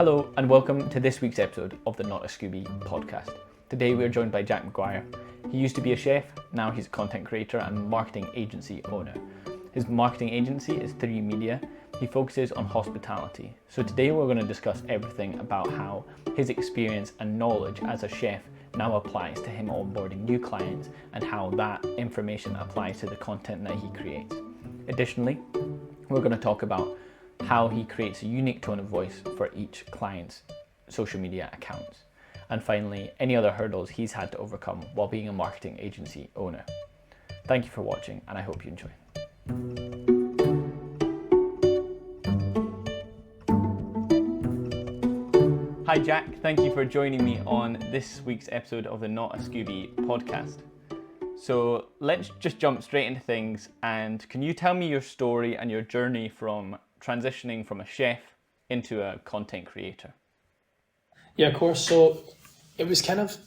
Hello and welcome to this week's episode of the Not a Scooby podcast. Today we're joined by Jack McGuire. He used to be a chef, now he's a content creator and marketing agency owner. His marketing agency is 3 Media. He focuses on hospitality. So today we're going to discuss everything about how his experience and knowledge as a chef now applies to him onboarding new clients and how that information applies to the content that he creates. Additionally, we're going to talk about how he creates a unique tone of voice for each client's social media accounts. And finally, any other hurdles he's had to overcome while being a marketing agency owner. Thank you for watching and I hope you enjoy. Hi Jack, thank you for joining me on this week's episode of the Not a Scooby podcast. So let's just jump straight into things, and can you tell me your story and your journey from transitioning from a chef into a content creator? Yeah, of course. So it was kind of,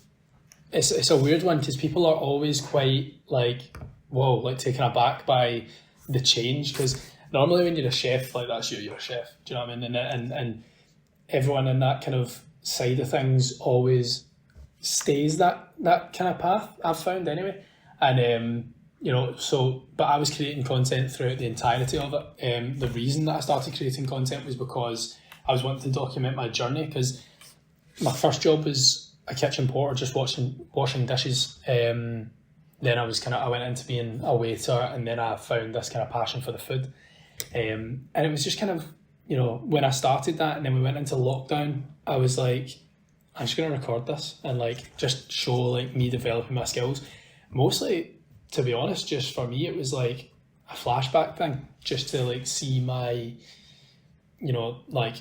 it's a weird one because people are always quite like, whoa, like taken aback by the change, because normally when you're a chef, like that's you're a chef, do you know what I mean? And everyone in that kind of side of things always stays that kind of path, I've found anyway. And but I was creating content throughout the entirety of it. The reason that I started creating content was because I was wanting to document my journey, because my first job was a kitchen porter, just washing dishes. Then I went into being a waiter, and then I found this kind of passion for the food. And it was just kind of, when I started that and then we went into lockdown, I was like, I'm just going to record this and like just show like me developing my skills. Mostly, to be honest, just for me, it was like a flashback thing, just to like see my, like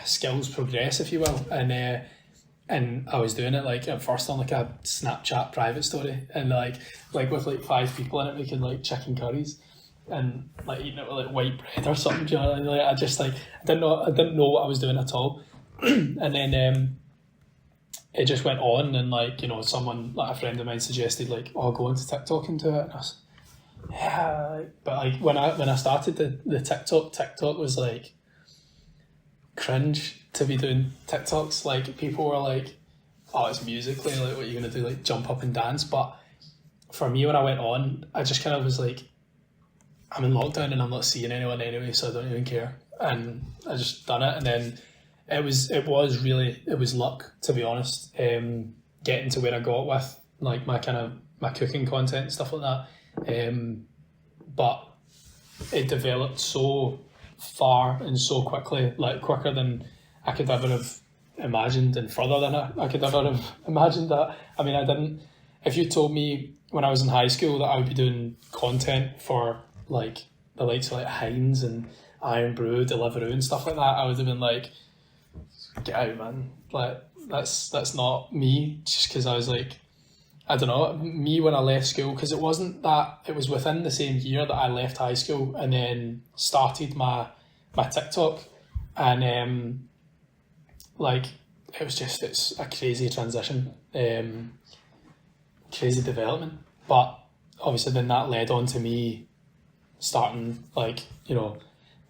skills progress, if you will. And I was doing it like at first on like a Snapchat private story, and like with like 5 people in it making like chicken curries and like eating it with like white bread or something. Do you know what I mean? Like I just like I didn't know what I was doing at all. And then it just went on, and someone, like a friend of mine, suggested like, oh, go into TikTok and do it. And I was, yeah, but like when I started the TikTok was like cringe to be doing TikToks. Like people were like, oh, it's Musical.ly, like what are you gonna do, like jump up and dance? But for me, when I went on, I just kind of was like, I'm in lockdown and I'm not seeing anyone anyway, so I don't even care. And I just done it, and then it was luck, to be honest, getting to where I got with like my cooking content and stuff like that. But it developed so far and so quickly, like quicker than I could ever have imagined, and further than I could ever have imagined that. I mean, I didn't. If you told me when I was in high school that I would be doing content for like the likes of like Heinz and Iron Brew, Deliveroo and stuff like that, I would have been like, get out, man. Like that's not me. Just because I was like, I don't know, me when I left school, because it wasn't that, it was within the same year that I left high school and then started my TikTok, and it's a crazy transition, crazy development. But obviously then that led on to me starting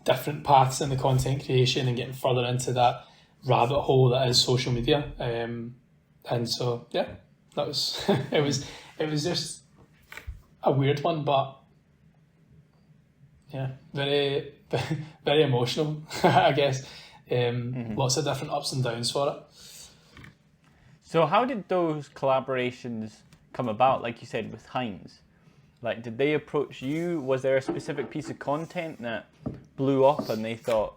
different paths in the content creation and getting further into that rabbit hole that is social media. And so yeah, that was it was just a weird one, but yeah, very very emotional. I guess. Lots of different ups and downs for it. So how did those collaborations come about, like you said, with Heinz? Like, did they approach you? Was there a specific piece of content that blew up and they thought,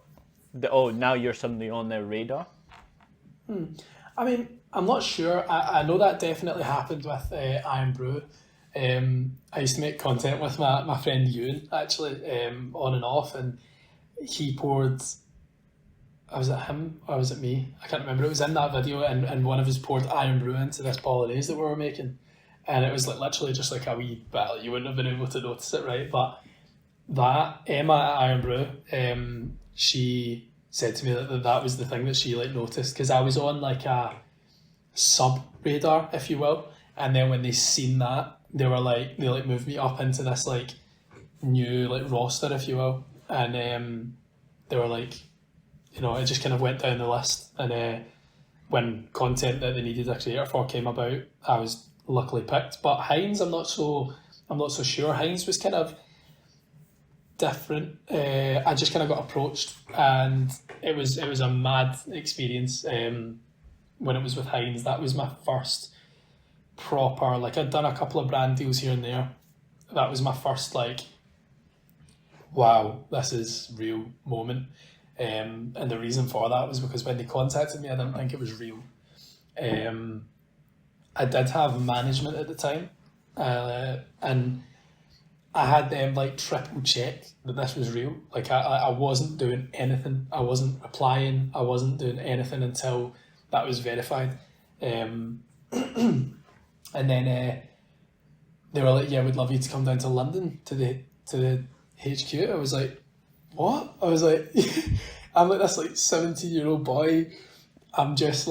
oh, now you're suddenly on their radar? I mean, I'm not sure. I know that definitely happened with Iron Brew. I used to make content with my friend Ewan, actually, on and off, and he poured, was it him or was it me? I can't remember. It was in that video, and one of us poured Iron Brew into this bolognese that we were making. And it was like literally just like a wee bit. You wouldn't have been able to notice it, right? But that Emma at Iron Brew, she said to me that was the thing that she like noticed, because I was on like a sub radar, if you will. And then when they seen that, they moved me up into this like new like roster, if you will. And they were like, it just kind of went down the list. And when content that they needed a creator for came about, I was luckily picked. But Heinz, I'm not so sure. Heinz was kind of different. I just kind of got approached, and it was a mad experience. When it was with Heinz, that was my first proper, like, I'd done a couple of brand deals here and there. That was my first, like, wow, this is real moment. And the reason for that was because when they contacted me, I didn't think it was real. I did have management at the time, and I had them like triple check that this was real. Like, I wasn't doing anything. I wasn't replying. I wasn't doing anything until that was verified. And then they were like, "Yeah, we'd love you to come down to London to the HQ." I was like, "What?" I was like, "I'm like this like 17-year-old boy. I'm just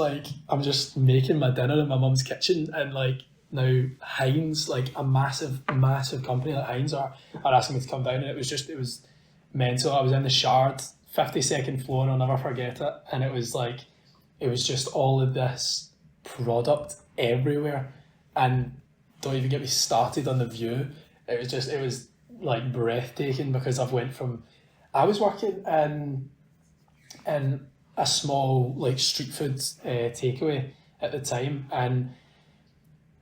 making my dinner in my mum's kitchen, and like now Heinz, like a massive company like Heinz are asking me to come down, and it was mental. I was in the Shard, 52nd floor, and I'll never forget it. And it was just all of this product everywhere, and don't even get me started on the view. It was like breathtaking, because I was working in a small like street food takeaway at the time, and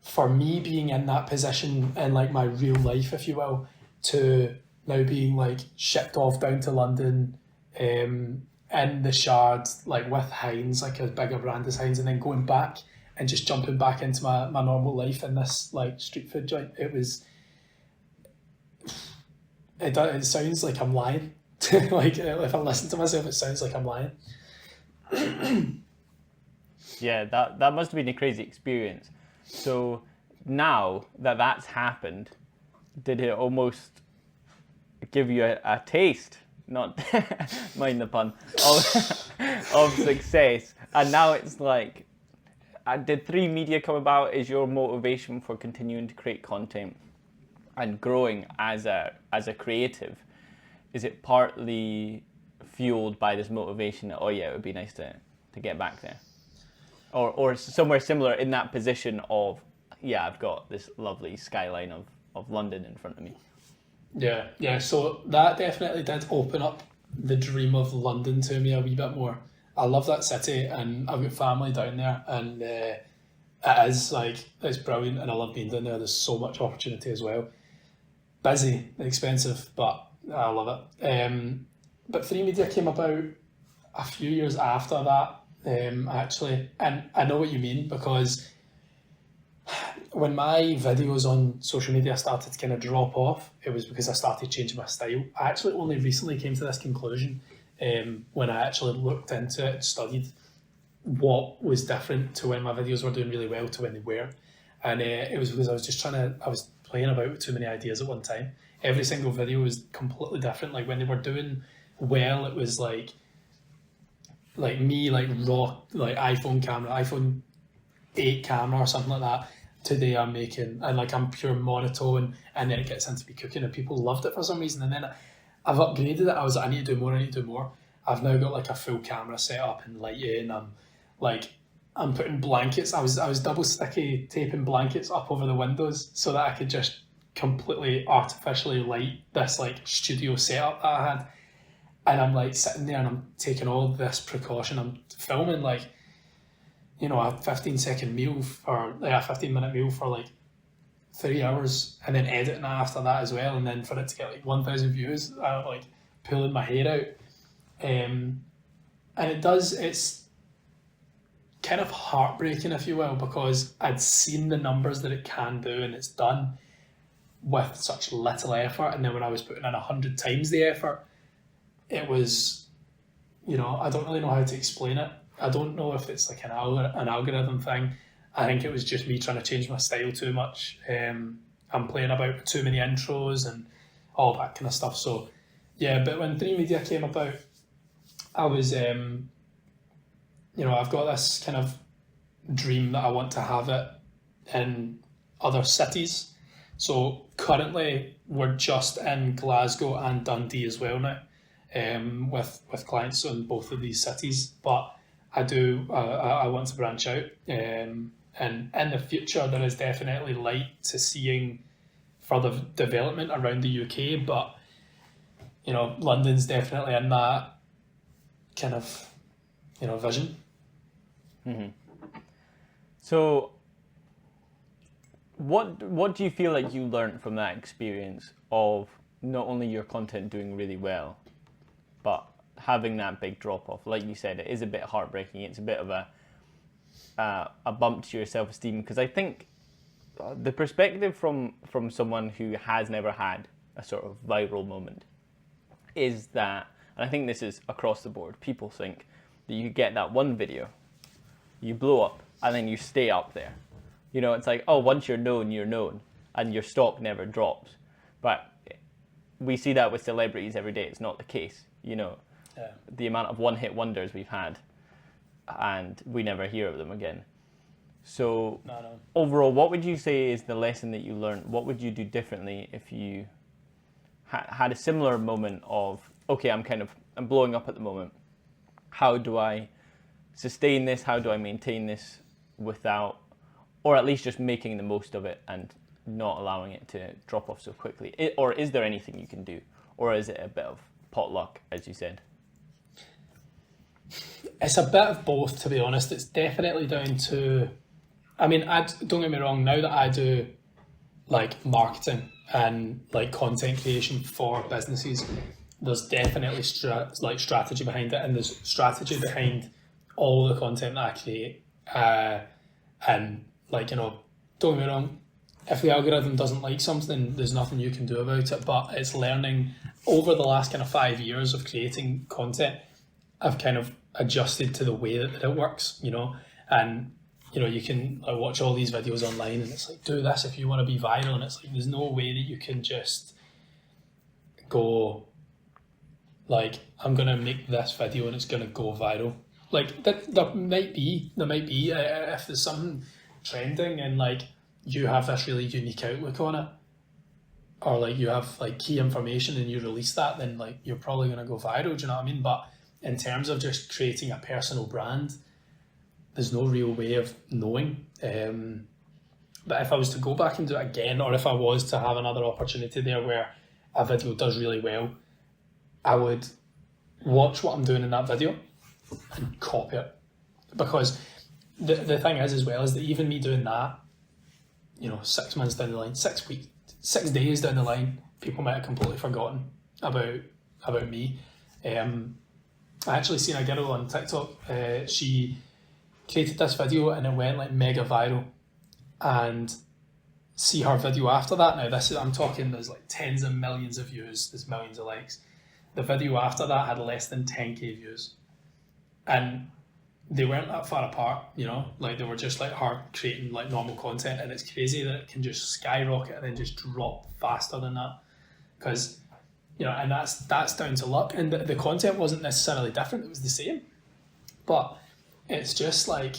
for me being in that position in like my real life, if you will, to now being like shipped off down to London, in the Shard, like with Heinz, like a bigger brand as Heinz, and then going back and just jumping back into my normal life in this like street food joint, it sounds like I'm lying. Like, if I listen to myself, it sounds like I'm lying. Yeah, that must have been a crazy experience. So now that that's happened, did it almost give you a taste, not mind the pun, of success? And now it's like, did 3 Media come about as your motivation for continuing to create content and growing as a creative? Is it partly fueled by this motivation that, oh yeah, it would be nice to get back there? Or somewhere similar in that position of, yeah, I've got this lovely skyline of London in front of me. Yeah. So that definitely did open up the dream of London to me a wee bit more. I love that city, and I've got family down there, and it is like, it's brilliant, and I love being down there. There's so much opportunity as well. Busy, expensive, but I love it. But 3 Media came about a few years after that, actually, and I know what you mean, because when my videos on social media started to kind of drop off, it was because I started changing my style. I actually only recently came to this conclusion when I actually looked into it and studied what was different to when my videos were doing really well to when they were. And it was because I was playing about with too many ideas at one time. Every single video was completely different. Like, when they were doing well, it was like me, like raw, like iPhone 8 camera or something like that. Today I'm making, and like I'm pure monotone, and then it gets into me cooking, and people loved it for some reason. And then I've upgraded it. I was like, I need to do more. I've now got like a full camera set up and lighting. I'm putting blankets. I was double sticky taping blankets up over the windows so that I could just completely artificially light this like studio setup that I had. And I'm like sitting there and I'm taking all this precaution. I'm filming like, a 15-second meal for like a 15-minute meal for like 3 hours, and then editing after that as well. And then for it to get like 1,000 views, I'm like pulling my hair out. And it's kind of heartbreaking, if you will, because I'd seen the numbers that it can do, and it's done with such little effort. And then when I was putting in 100 times the effort, it was, I don't really know how to explain it. I don't know if it's like an algorithm thing. I think it was just me trying to change my style too much. I'm playing about with too many intros and all that kind of stuff. So yeah, but when 3 Media came about, I was, I've got this kind of dream that I want to have it in other cities. So currently we're just in Glasgow and Dundee as well now. with clients in both of these cities, but I want to branch out, and in the future there is definitely light to seeing further development around the UK, but London's definitely in that kind of vision. So, what do you feel like you learned from that experience of not only your content doing really well, but having that big drop off? Like you said, it is a bit heartbreaking. It's a bit of a bump to your self-esteem, because I think the perspective from someone who has never had a sort of viral moment is that, and I think this is across the board, people think that you get that one video, you blow up, and then you stay up there. It's like, oh, once you're known, and your stock never drops. But we see that with celebrities every day. It's not the case. The amount of one-hit wonders we've had, and we never hear of them again. So No. Overall, what would you say is the lesson that you learned? What would you do differently if you had a similar moment of, okay, I'm blowing up at the moment. How do I sustain this? How do I maintain this without, or at least just making the most of it and not allowing it to drop off so quickly? Or is there anything you can do? Or is it a bit of potluck, as you said? It's a bit of both, to be honest. It's definitely down to, don't get me wrong, now that I do like marketing and like content creation for businesses, there's definitely strategy behind it, and there's strategy behind all the content that I create. And don't get me wrong, if the algorithm doesn't like something, there's nothing you can do about it. But it's learning over the last kind of 5 years of creating content. I've kind of adjusted to the way that it works, and you can watch all these videos online, and it's like, do this if you want to be viral, and it's like, there's no way that you can just go like, I'm gonna make this video and it's gonna go viral. Like there might be if there's something trending and like you have this really unique outlook on it, or like you have like key information and you release that, then like you're probably gonna go viral. Do you know what I mean? But in terms of just creating a personal brand, there's no real way of knowing. But if I was to go back and do it again, or if I was to have another opportunity there where a video does really well, I would watch what I'm doing in that video and copy it. Because the thing is as well is that even me doing that, 6 months down the line, 6 weeks, 6 days down the line, people might have completely forgotten about me. I actually seen a girl on TikTok, she created this video and it went like mega viral, and see her video after that. Now I'm talking, there's like tens of millions of views, there's millions of likes. The video after that had less than 10k views, and they weren't that far apart, like they were just like her creating like normal content, and it's crazy that it can just skyrocket and then just drop faster than that, because and that's down to luck, and the content wasn't necessarily different, it was the same, but it's just like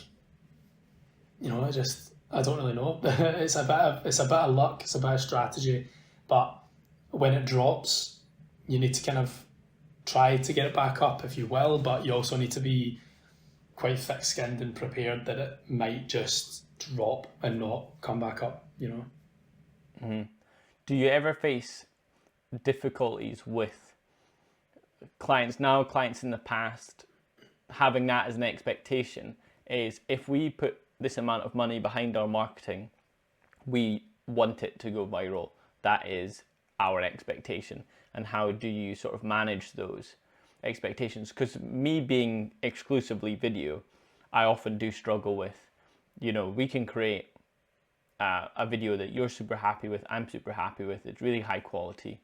I don't really know. It's a bit of luck, it's a bit of strategy, but when it drops, you need to kind of try to get it back up, if you will, but you also need to be quite thick-skinned and prepared that it might just drop and not come back up, Mm-hmm. Do you ever face difficulties with clients now, clients in the past, having that as an expectation? Is if we put this amount of money behind our marketing, we want it to go viral. That is our expectation. And how do you sort of manage those expectations? Because me being exclusively video, I often do struggle with, we can create a video that you're super happy with, I'm super happy with, it's really high quality,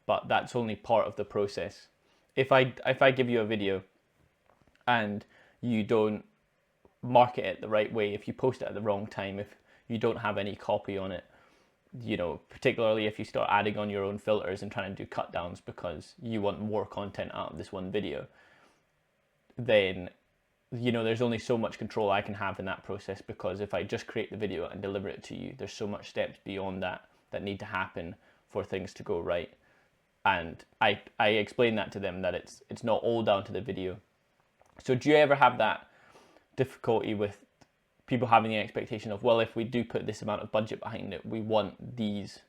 but that's only part of the process. If I give you a video and you don't market it the right way, if you post it at the wrong time, if you don't have any copy on it, particularly if you start adding on your own filters and trying to do cut downs because you want more content out of this one video, then there's only so much control I can have in that process, because if I just create the video and deliver it to you, there's so much steps beyond that need to happen for things to go right. And I explain that to them, that it's not all down to the video. So do you ever have that difficulty with people having the expectation of, well, if we do put this amount of budget behind it, we want these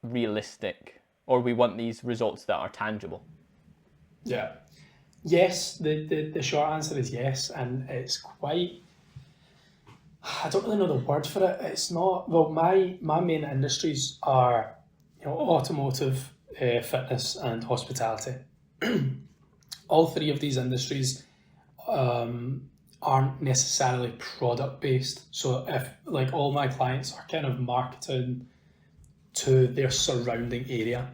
realistic, or we want these results that are tangible? Yeah. Yes, the short answer is yes, and it's quite, I don't really know the word for it. It's not, well, my main industries are, automotive, fitness, and hospitality. All three of these industries aren't necessarily product based. So if, like, all my clients are kind of marketing to their surrounding area,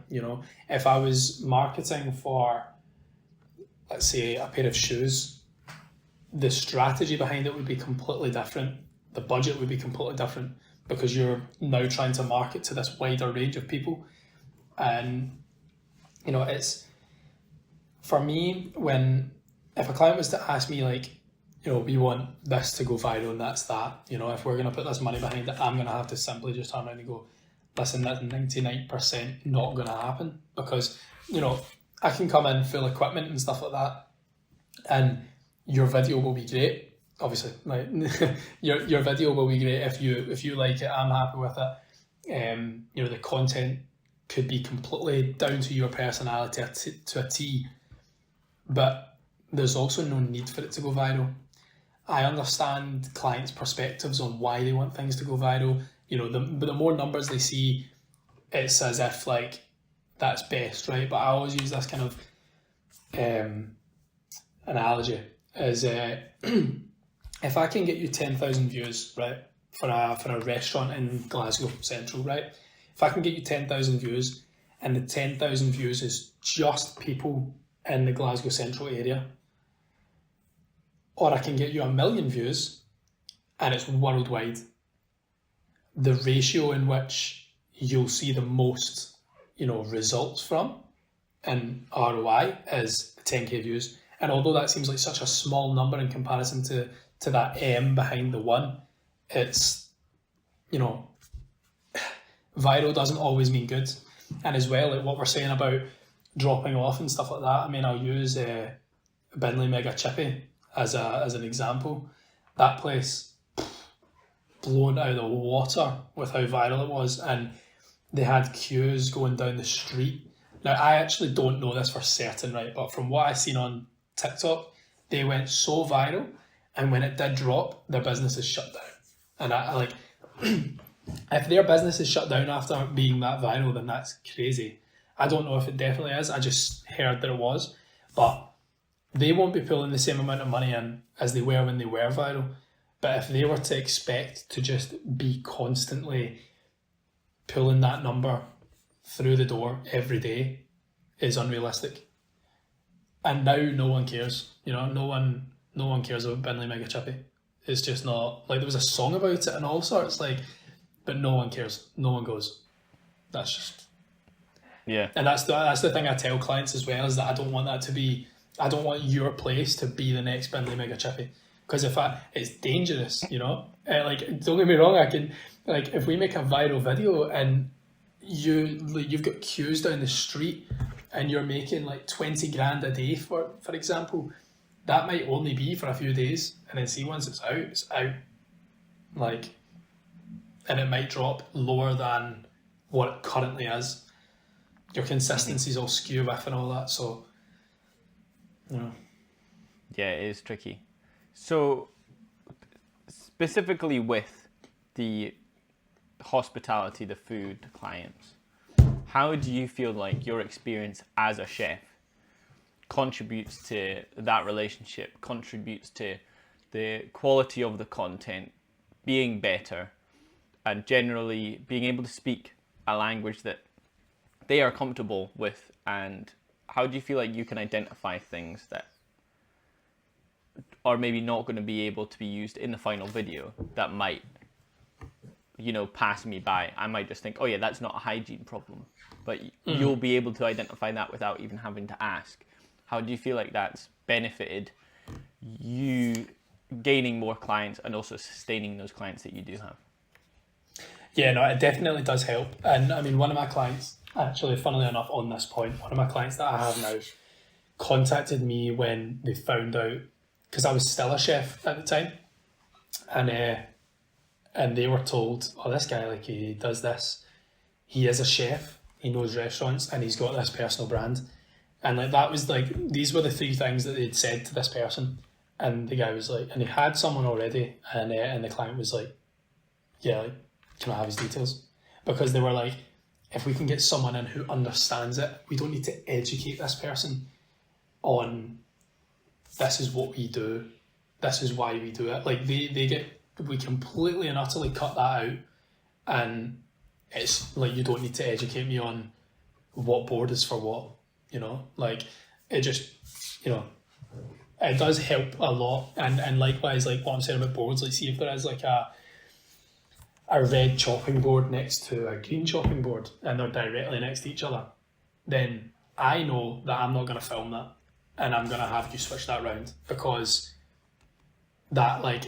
if I was marketing for, let's say, a pair of shoes, the strategy behind it would be completely different. The budget would be completely different, because you're now trying to market to this wider range of people. And, it's, for me, if a client was to ask me, like, we want this to go viral and that's that, if we're going to put this money behind it, I'm going to have to simply just turn around and go, listen, that's 99% not going to happen, because, I can come in full equipment and stuff like that, and your video will be great. Obviously, like, your video will be great if you like it. I'm happy with it. The content could be completely down to your personality to a T, but there's also no need for it to go viral. I understand clients' perspectives on why they want things to go viral. But the more numbers they see, it's as if, like, that's best, right? But I always use this kind of analogy as if I can get you 10,000 views, right, for a restaurant in Glasgow Central, right? If I can get you 10,000 views, and the 10,000 views is just people in the Glasgow Central area, or I can get you 1 million views and it's worldwide, the ratio in which you'll see the most, results from and ROI is 10k views. And although that seems like such a small number in comparison to that M behind the one, it's, viral doesn't always mean good. And as well, like what we're saying about dropping off and stuff like that, I mean, I'll use Binley Mega Chippy as an example. That place, blown out of the water with how viral it was, and they had queues going down the street. Now, I actually don't know this for certain, right, but from what I've seen on TikTok, they went so viral, and when it did drop, their business is shut down. And I like, if their business is shut down after being that viral, then that's crazy. I don't know if it definitely is. I just heard that it was, but they won't be pulling the same amount of money in as they were when they were viral. But if they were to expect to just be constantly pulling that number through the door every day, is unrealistic. And now no one cares. No one cares about Binley Mega Chippy. It's just not, like, there was a song about it and all sorts, like, but no one cares. No one goes. That's just, yeah. And that's the thing I tell clients as well, is that I don't want your place to be the next Binley Mega Chippy. Because it's dangerous, Like, don't get me wrong, I can, like, if we make a viral video and you've got queues down the street and you're making like 20 grand a day, for example, that might only be for a few days, and then see, once it's out. Like, and it might drop lower than what it currently is. Your consistency's all skew with and all that, so, Yeah, it is tricky. So, specifically with the hospitality, the food clients, how do you feel like your experience as a chef contributes to that relationship, contributes to the quality of the content being better, and generally being able to speak a language that they are comfortable with? And how do you feel like you can identify things that are maybe not going to be able to be used in the final video that might, pass me by? I might just think, oh yeah, that's not a hygiene problem, but you'll be able to identify that without even having to ask. How do you feel like that's benefited you gaining more clients and also sustaining those clients that you do have? Yeah, no, it definitely does help. And I mean, one of my clients, actually, funnily enough, on this point, one of my clients that I have now contacted me when they found out, because I was still a chef at the time, and they were told, oh, this guy, like, he does this. He is a chef, he knows restaurants, and he's got this personal brand. And like that was like, these were the three things that they'd said to this person. And the guy was like, and he had someone already, and the client was like, yeah, like, can I have his details? Because they were like, if we can get someone in who understands it, we don't need to educate this person on this is what we do, this is why we do it. Like we completely and utterly cut that out, and it's like, you don't need to educate me on what board is for what, you know, like it just, you know, it does help a lot. And likewise, like what I'm saying about boards, like see if there is like a red chopping board next to a green chopping board and they're directly next to each other, then I know that I'm not going to film that and I'm going to have you switch that round, because that like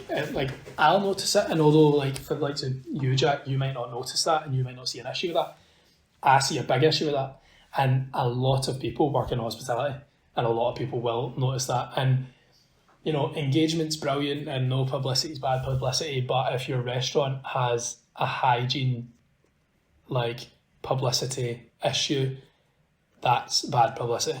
I'll notice it. And although like for like you, Jack, you might not notice that and you might not see an issue with that, I see a big issue with that. And a lot of people work in hospitality and a lot of people will notice that. And you know, engagement's brilliant and no publicity is bad publicity, but if your restaurant has a hygiene like publicity issue, that's bad publicity.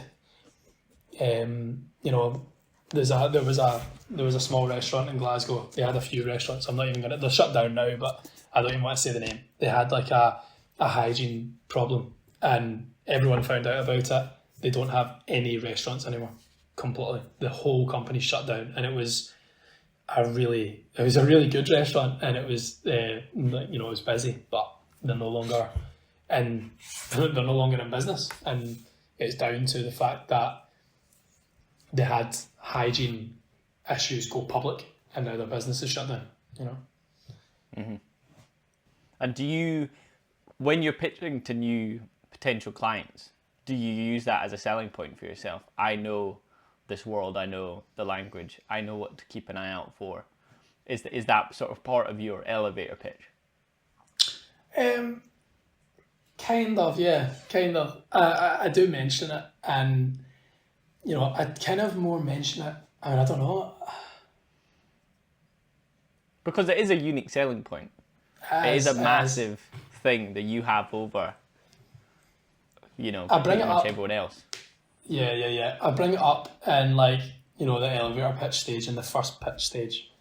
You know, there was a small restaurant in Glasgow. They had a few restaurants. I'm not even gonna. They're shut down now, but I don't even want to say the name. They had like a hygiene problem, and everyone found out about it. They don't have any restaurants anymore. Completely, the whole company shut down, and it was a really good restaurant, and it was you know, it was busy, but they're no longer in business, and it's down to the fact that they had hygiene issues go public, and now their business is shut down. You know. Mm-hmm. And do you, when you're pitching to new potential clients, do you use that as a selling point for yourself? I know this world, I know the language, I know what to keep an eye out for. Is that sort of part of your elevator pitch? Kind of, yeah, kind of. I do mention it, and you know, I kind of more mention it. I mean, I don't know. Because it is a unique selling point. It is a massive thing that you have over, you know, pretty much everyone else. Yeah. I bring it up in like, you know, the elevator pitch stage and the first pitch stage.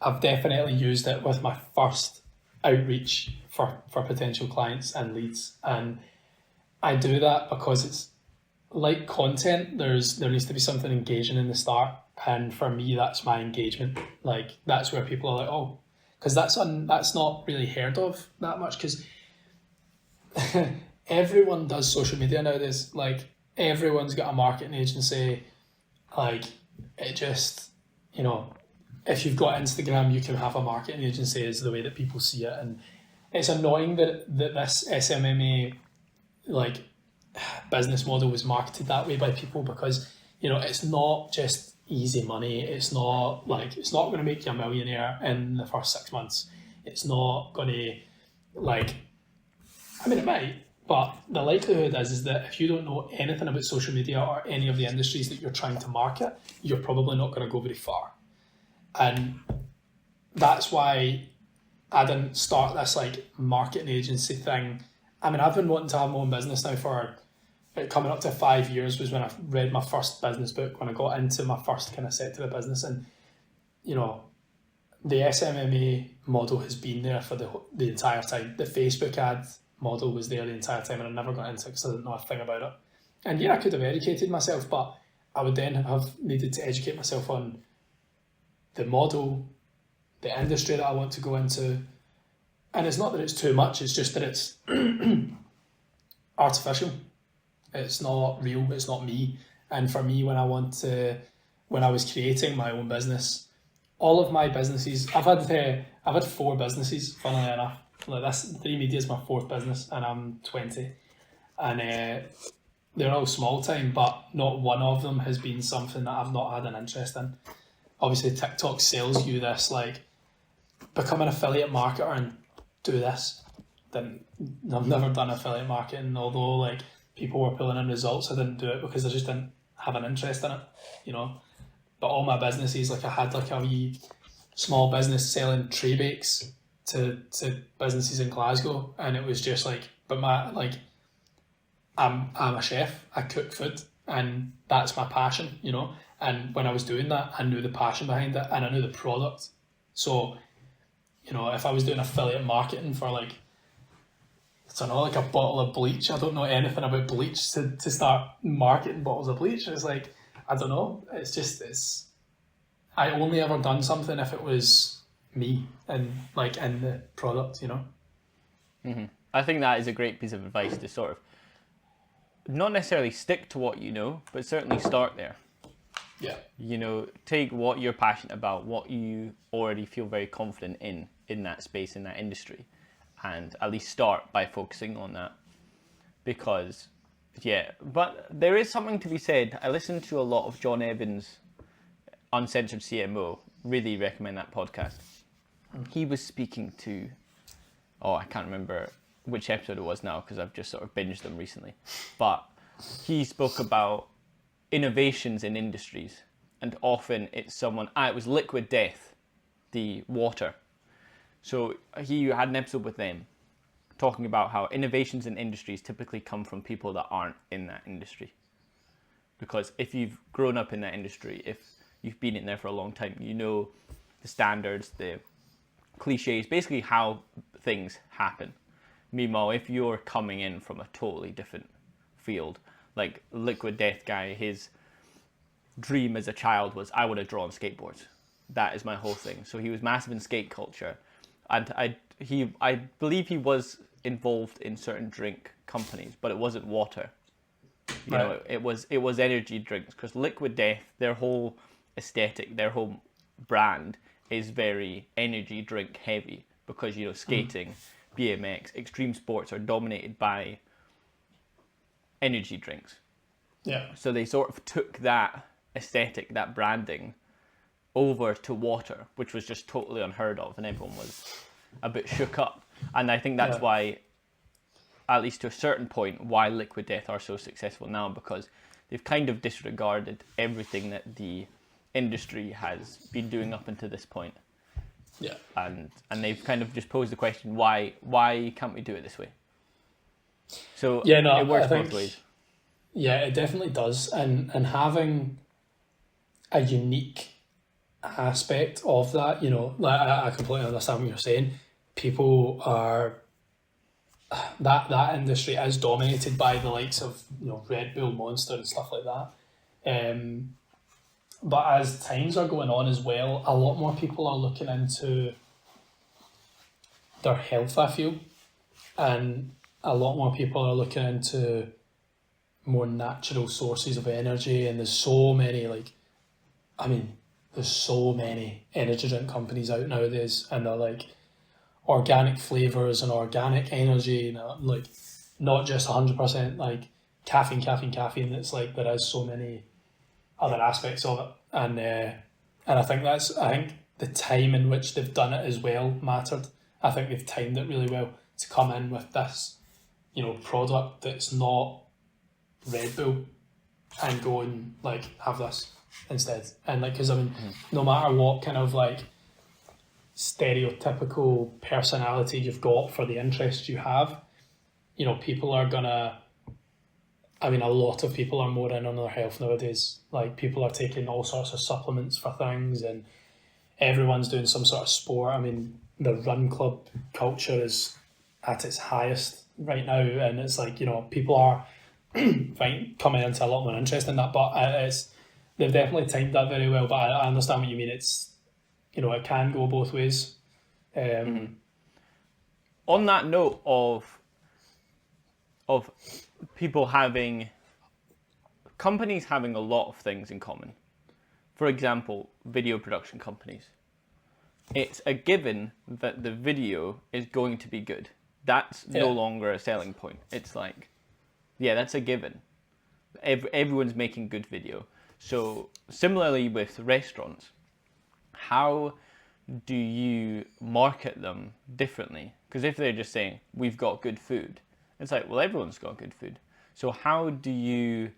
I've definitely used it with my first outreach for potential clients and leads. And I do that because it's like content. There needs to be something engaging in the start. And for me, that's my engagement. Like, that's where people are like, oh, because that's not really heard of that much, because everyone does social media nowadays. Like, everyone's got a marketing agency. Like, it just, you know, if you've got Instagram, you can have a marketing agency, is the way that people see it. And it's annoying that this SMMA like business model was marketed that way by people, because, you know, it's not just easy money. It's not going to make you a millionaire in the first 6 months. It's not going to, like, I mean, it might, but the likelihood is that if you don't know anything about social media or any of the industries that you're trying to market, you're probably not going to go very far. And that's why I didn't start this like marketing agency thing. I mean, I've been wanting to have my own business now for coming up to 5 years. Was when I read my first business book, when I got into my first kind of sector of business. And, you know, the SMMA model has been there for the entire time. The Facebook ad model was there the entire time, and I never got into it because I didn't know a thing about it. And yeah, I could have educated myself, but I would then have needed to educate myself on the model, the industry that I want to go into. And it's not that it's too much, it's just that it's artificial. It's not real, it's not me. And for me, when I was creating my own business, all of my businesses, I've had 4 businesses, funnily enough. Like, this 3 Media is my 4th business, and I'm 20. And they're all small time, but not one of them has been something that I've not had an interest in. Obviously, TikTok sells you this, like, become an affiliate marketer and do this. didn't. I've never done affiliate marketing, although like people were pulling in results. I didn't do it because I just didn't have an interest in it, you know. But all my businesses, like I had like a wee small business selling tray bakes to businesses in Glasgow, and it was just like, but my like, I'm a chef. I cook food, and that's my passion, you know. And when I was doing that, I knew the passion behind it, and I knew the product. So, you know, if I was doing affiliate marketing for like, I don't know, like a bottle of bleach, I don't know anything about bleach to start marketing bottles of bleach. It's like, I don't know. It's. I only ever done something if it was me and like in the product, you know. Mm-hmm. I think that is a great piece of advice to sort of not necessarily stick to what you know, but certainly start there. Yeah. You know, take what you're passionate about, what you already feel very confident in that space, in that industry, and at least start by focusing on that. Because, yeah, but there is something to be said. I listened to a lot of John Evans' Uncensored CMO. Really recommend that podcast. He was speaking to, I can't remember which episode it was now because I've just sort of binged them recently. But he spoke about innovations in industries, and often it's someone, it was Liquid Death, the water. So he had an episode with them talking about how innovations in industries typically come from people that aren't in that industry. Because if you've grown up in that industry, if you've been in there for a long time, you know the standards, the cliches, basically how things happen. Meanwhile, if you're coming in from a totally different field, like Liquid Death guy, his dream as a child was, I want to draw on skateboards. That is my whole thing. So he was massive in skate culture, and I believe he was involved in certain drink companies, but it wasn't water. You know, it was energy drinks, because Liquid Death, their whole aesthetic, their whole brand is very energy drink heavy, because, you know, skating, BMX, extreme sports are dominated by energy drinks. Yeah. So they sort of took that aesthetic, that branding, over to water, which was just totally unheard of, and everyone was a bit shook up. And I think that's why, at least to a certain point, why Liquid Death are so successful now, because they've kind of disregarded everything that the industry has been doing up until this point. Yeah. And they've kind of just posed the question, why can't we do it this way? So it works both ways. Yeah, it definitely does. And having a unique aspect of that, you know, like I completely understand what you're saying. People are that industry is dominated by the likes of, you know, Red Bull, Monster and stuff like that. But as times are going on as well, a lot more people are looking into their health, I feel, and a lot more people are looking into more natural sources of energy. And there's so many there's so many energy drink companies out nowadays, and they're like organic flavors and organic energy, and like not just 100% like caffeine. It's like there is so many other aspects of it, and I think the time in which they've done it as well mattered. I think they've timed it really well to come in with this, you know, product that's not Red Bull, and go and like have this instead. And like, because I mean, no matter what kind of like stereotypical personality you've got for the interest you have, you know, people are gonna, I mean, a lot of people are more in on their health nowadays. Like, people are taking all sorts of supplements for things, and everyone's doing some sort of sport. I mean, the run club culture is at its highest right now, and it's like, you know, people are coming into a lot more interest in that. But they've definitely timed that very well. But I understand what you mean. It's, you know, it can go both ways. On that note of people companies having a lot of things in common. For example, video production companies. It's a given that the video is going to be good. That's no longer a selling point. It's like, yeah, that's a given. Everyone's making good video. So similarly with restaurants, how do you market them differently? Because if they're just saying, we've got good food, it's like, well, everyone's got good food. So how do you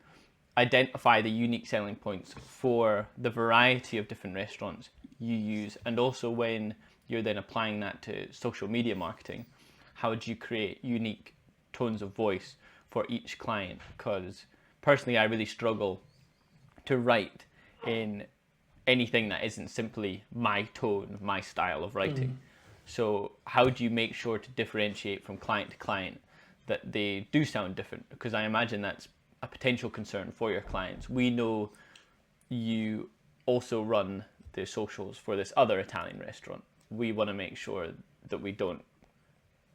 identify the unique selling points for the variety of different restaurants you use? And also when you're then applying that to social media marketing, how do you create unique tones of voice for each client? Because personally, I really struggle to write in anything that isn't simply my tone, my style of writing. So how do you make sure to differentiate from client to client that they do sound different? Because I imagine that's a potential concern for your clients. We know you also run the socials for this other Italian restaurant. We want to make sure that we don't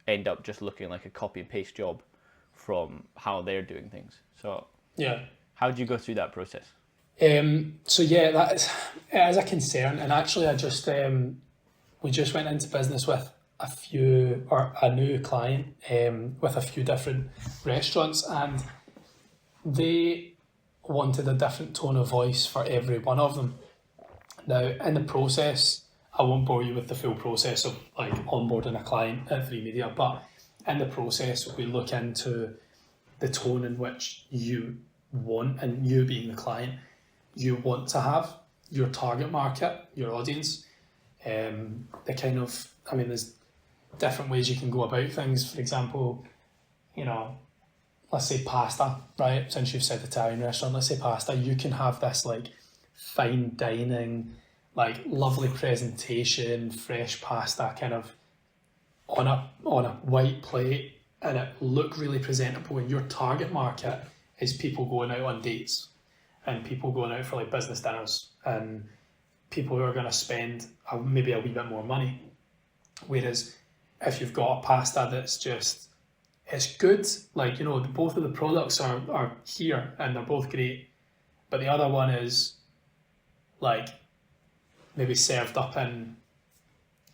end up just looking like a copy and paste job from how they're doing things. So Yeah. how do you go through that process? So yeah, that is, it is a concern, and actually, we just went into business with a new client with a few different restaurants, and they wanted a different tone of voice for every one of them. Now, in the process, I won't bore you with the full process of like onboarding a client at 3Media, but in the process, we look into the tone in which you want, and you being the client, you want to have your target market, your audience, the kind of, I mean, there's different ways you can go about things. For example, let's say pasta, right? Since you've said Italian restaurant, let's say pasta, you can have this like fine dining, like lovely presentation, fresh pasta kind of on a white plate, and it look really presentable. And your target market is people going out on dates and people going out for like business dinners and people who are going to spend maybe a wee bit more money. Whereas if you've got a pasta that's just, it's good, like, both of the products are here and they're both great, but the other one is like maybe served up in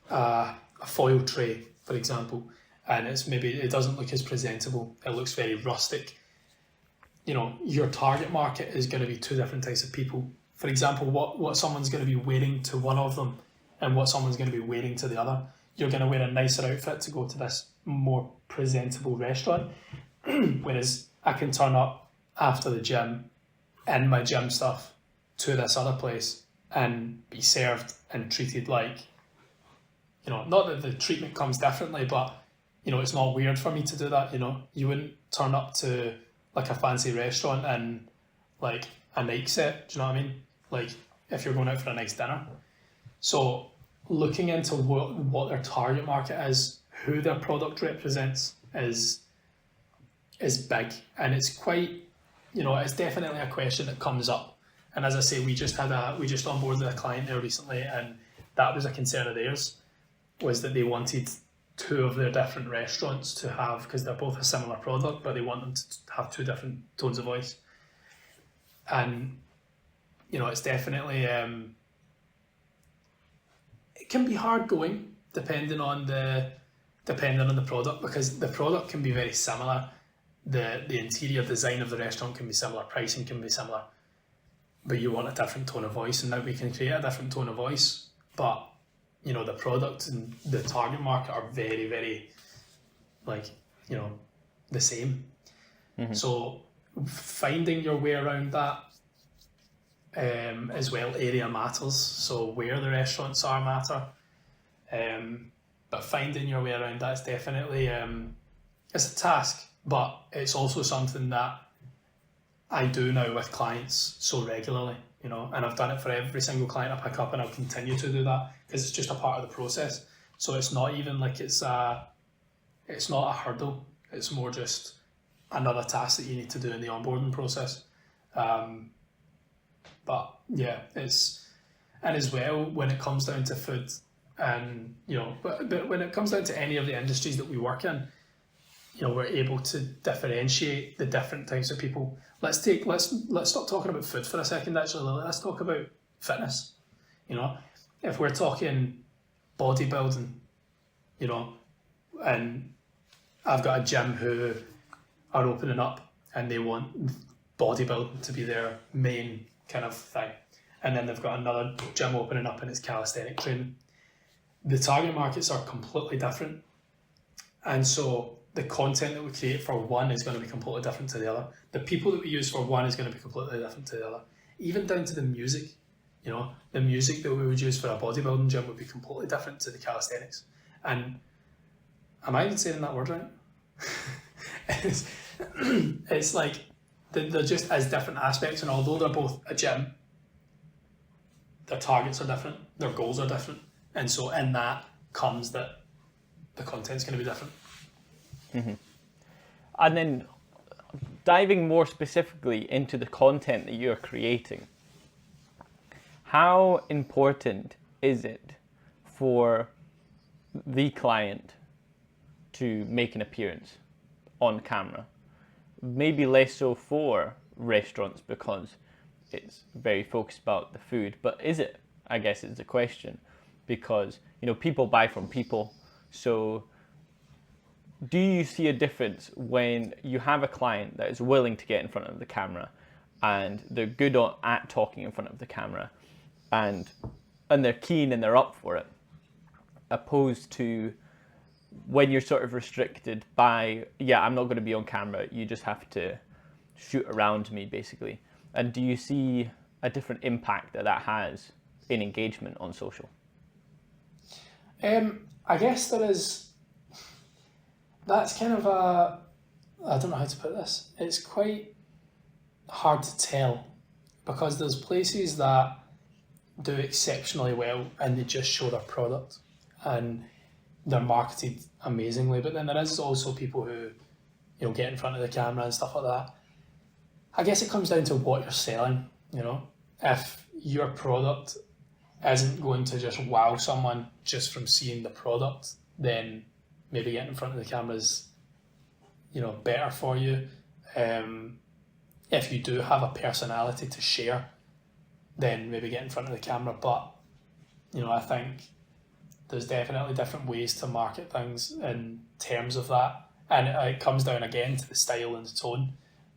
a foil tray, for example, and it doesn't look as presentable, it looks very rustic. Your target market is going to be two different types of people. For example, what someone's going to be wearing to one of them and what someone's going to be wearing to the other. You're going to wear a nicer outfit to go to this more presentable restaurant, whereas I can turn up after the gym in my gym stuff to this other place and be served and treated like, not that the treatment comes differently, but, it's not weird for me to do that. You wouldn't turn up to like a fancy restaurant in like a Nike set, do you know what I mean? Like if you're going out for a nice dinner. So looking into what their target market is, who their product represents is big, and it's quite, it's definitely a question that comes up. And as I say, we just onboarded a client there recently, and that was a concern of theirs, was that they wanted two of their different restaurants to have, because they're both a similar product, but they want them to have two different tones of voice. And it's definitely it can be hard going depending on the product, because the product can be very similar, the interior design of the restaurant can be similar, pricing can be similar, but you want a different tone of voice, and now we can create a different tone of voice, but the product and the target market are very, very the same. Mm-hmm. So finding your way around that as well, area matters, so where the restaurants are matter, but finding your way around that is definitely it's a task, but it's also something that I do now with clients so regularly, and I've done it for every single client I pick up, and I'll continue to do that because it's just a part of the process. So it's not even like it's not a hurdle, it's more just another task that you need to do in the onboarding process. But yeah, and as well, when it comes down to food, and but when it comes down to any of the industries that we work in, we're able to differentiate the different types of people. Let's stop talking about food for a second. Actually, let's talk about fitness. If we're talking bodybuilding, and I've got a gym who are opening up and they want bodybuilding to be their main kind of thing, and then they've got another gym opening up and it's calisthenic training. the target markets are completely different. And so the content that we create for one is going to be completely different to the other. The people that we use for one is going to be completely different to the other. Even down to the music, the music that we would use for a bodybuilding gym would be completely different to the calisthenics. And am I even saying that word right? It's like they're just as different aspects, and although they're both a gym, their targets are different, their goals are different, and so in that comes that the content's going to be different. Mm-hmm. And then diving more specifically into the content that you're creating, how important is it for the client to make an appearance on camera? Maybe less so for restaurants because it's very focused about the food, but is it? I guess is the question, because people buy from people. So do you see a difference when you have a client that is willing to get in front of the camera and they're good at talking in front of the camera and they're keen and they're up for it, opposed to when you're sort of restricted by, I'm not going to be on camera, you just have to shoot around me basically? And do you see a different impact that has in engagement on social? I guess that's kind of I don't know how to put this. It's quite hard to tell because there's places that do exceptionally well and they just show their product and they're marketed amazingly, but then there is also people who get in front of the camera and stuff like that. I guess it comes down to what you're selling. If your product isn't going to just wow someone just from seeing the product, then maybe getting in front of the camera is better for you. If you do have a personality to share, then maybe get in front of the camera. But I think there's definitely different ways to market things in terms of that, and it comes down again to the style and the tone.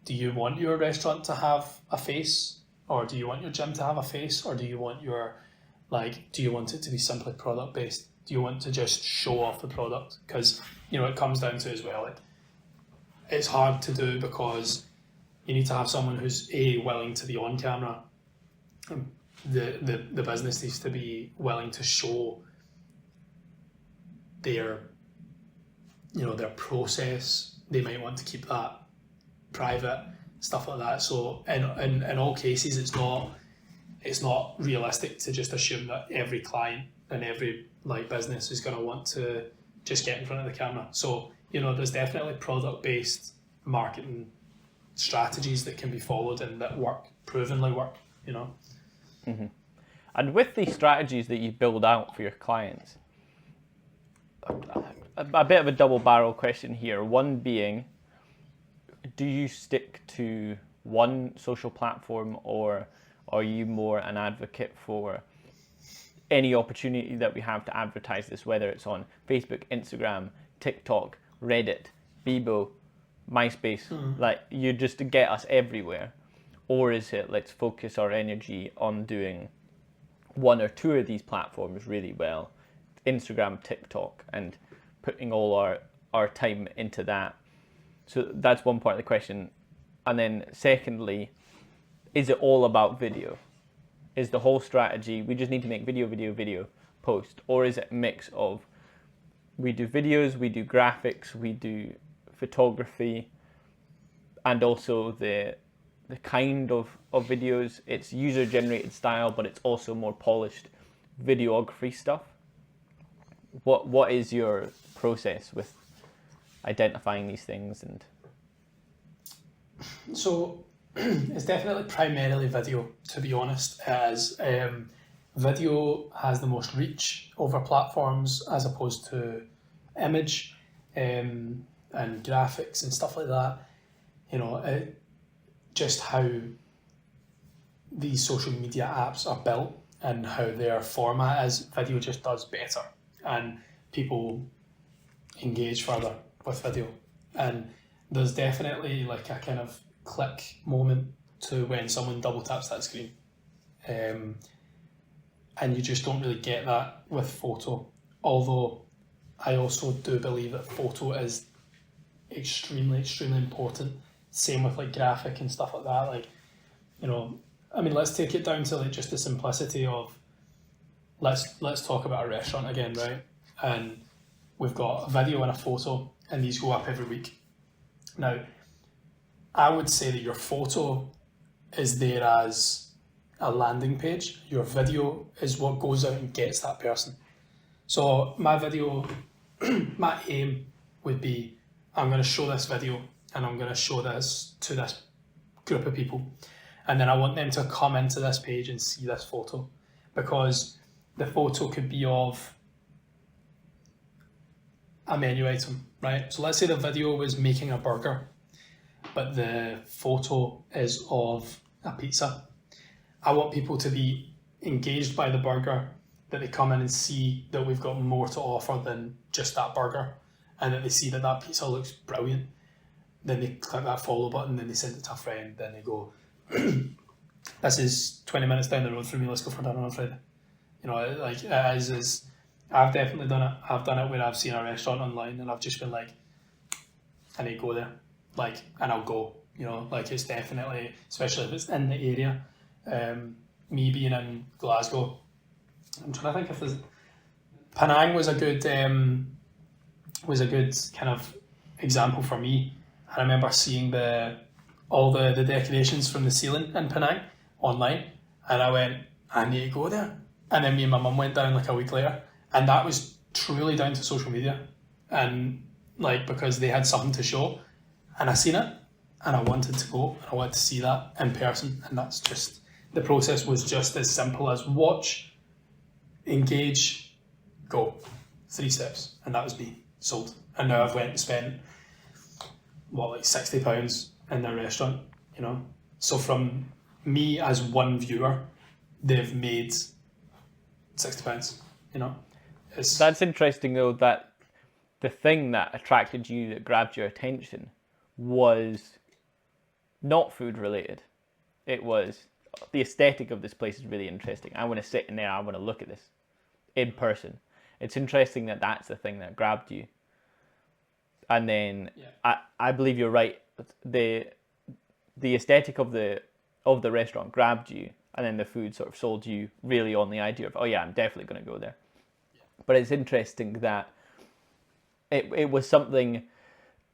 Do you want your restaurant to have a face, or do you want your gym to have a face, or do you want it to be simply product based? Do you want to just show off the product? Because it comes down to as well, it's hard to do because you need to have someone who's willing to be on camera. The business needs to be willing to show their process. They might want to keep that private, stuff like that. So in all cases, it's not realistic to just assume that every client and every business is going to want to just get in front of the camera. So there's definitely product-based marketing strategies that can be followed and that provenly work. Mm-hmm. And with the strategies that you build out for your clients, a bit of a double barrel question here. One being, do you stick to one social platform, or are you more an advocate for any opportunity that we have to advertise this, whether it's on Facebook, Instagram, TikTok, Reddit, Bebo, MySpace, you just to get us everywhere? Or is it, let's focus our energy on doing one or two of these platforms really well, Instagram, TikTok, and putting all our time into that? So that's one part of the question. And then secondly, is it all about video? Is the whole strategy, we just need to make video, post? Or is it a mix of, we do videos, we do graphics, we do photography, and also the kind of videos, it's user-generated style, but it's also more polished videography stuff? What is your process with identifying these things? And so it's definitely primarily video, to be honest, as video has the most reach over platforms as opposed to image and graphics and stuff like that. Just how these social media apps are built and how their format is, video just does better, and people engage further with video. And there's definitely a kind of click moment to when someone double taps that screen, and you just don't really get that with photo although I also do believe that photo is extremely, extremely important. Same with like graphic and stuff like that. Like, you know, I mean, let's take it down to like just the simplicity of let's talk about a restaurant again, right? And we've got a video and a photo, and these go up every week. Now, I would say that your photo is there as a landing page. Your video is what goes out and gets that person. So my video, my aim would be, I'm going to show this video and I'm going to show this to this group of people. And then I want them to come into this page and see this photo, because the photo could be of a menu item, right? So let's say the video was making a burger, but the photo is of a pizza. I want people to be engaged by the burger, that they come in and see that we've got more to offer than just that burger, and that they see that that pizza looks brilliant. Then they click that follow button, then they send it to a friend, then they go, this is 20 minutes down the road for me, let's go for dinner on Friday. You know, like it is I've definitely done it. I've done it where I've seen a restaurant online and I've just been like, I need to go there. Like, and I'll go, you know, like it's definitely, especially if it's in the area. Me being in Glasgow, I'm trying to think if there's, Penang was a good kind of example for me. I remember seeing all the decorations from the ceiling in Penang online, and I went, I need to go there. And then me and my mum went down like a week later, and that was truly down to social media, and like because they had something to show, and I seen it, and I wanted to go, and I wanted to see that in person, and that's just, the process was just as simple as watch, engage, go, 3 steps, and that was me, sold. And now I've went and spent like £60 in their restaurant, you know. So from me as one viewer, they've made £60, you know. That's interesting though, that the thing that attracted you, that grabbed your attention, was not food related. It was, the aesthetic of this place is really interesting. I want to sit in there, I want to look at this in person. It's interesting that that's the thing that grabbed you. And then I believe you're right. The aesthetic of the restaurant grabbed you, and then the food sort of sold you really on the idea of, oh yeah, I'm definitely going to go there. Yeah. But it's interesting that it was something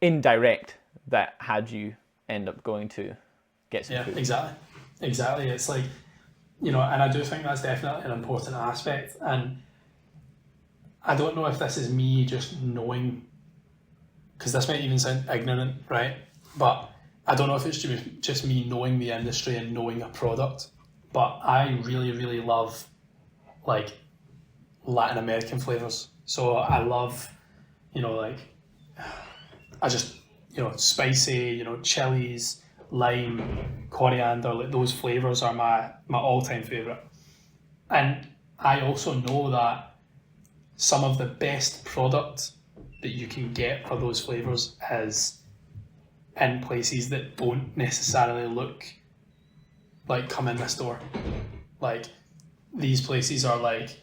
indirect that had you end up going to get some food. Exactly. It's like, you know, and I do think that's definitely an important aspect. And I don't know if this is me just knowing, because this might even sound ignorant, right? But I don't know if it's just me knowing the industry and knowing a product, but I really, really love like Latin American flavors. So I love, you know, like, I just, you know, spicy, you know, chilies, lime, coriander, like those flavors are my all-time favorite. And I also know that some of the best product that you can get for those flavors is in places that don't necessarily look like come in this door. Like, these places are like,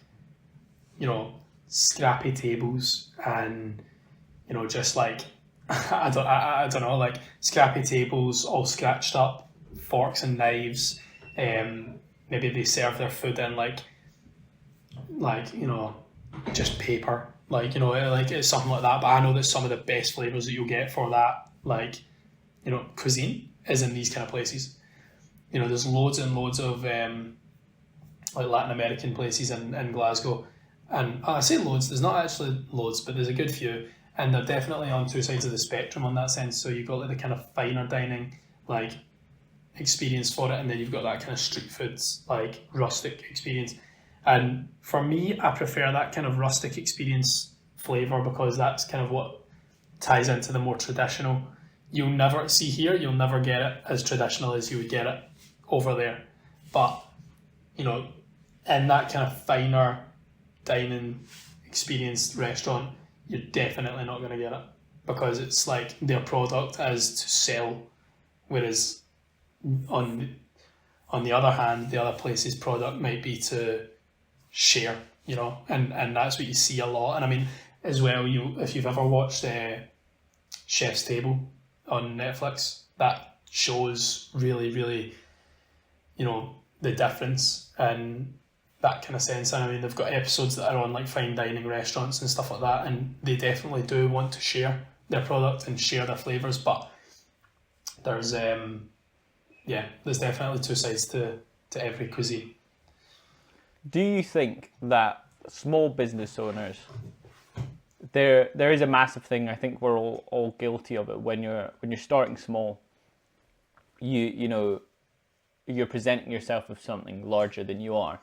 you know, scrappy tables and, you know, just like, I don't know, like scrappy tables all scratched up, forks and knives. Maybe they serve their food in like you know, just paper, like, you know, like it's something like that. But I know that some of the best flavors that you'll get for that, like, you know, cuisine is in these kind of places. You know, there's loads and loads of like Latin American places in Glasgow, and I say loads, there's not actually loads, but there's a good few, and they're definitely on two sides of the spectrum on that sense. So you've got like the kind of finer dining like experience for it, and then you've got that kind of street foods like rustic experience. And for me, I prefer that kind of rustic experience flavour, because that's kind of what ties into the more traditional. You'll never see here, you'll never get it as traditional as you would get it over there. But, you know, in that kind of finer dining experience restaurant, you're definitely not going to get it, because it's like their product is to sell, whereas on the other hand, the other place's product might be to share. you know, and that's what you see a lot. And I mean, as well, if you've ever watched Chef's Table on Netflix, that shows really, really, you know, the difference in that kind of sense. And I mean, they've got episodes that are on like fine dining restaurants and stuff like that, and they definitely do want to share their product and share their flavours, but there's there's definitely two sides to every cuisine. Do you think that small business owners, there is a massive thing, I think we're all guilty of it, when you're starting small, you know, you're presenting yourself as something larger than you are.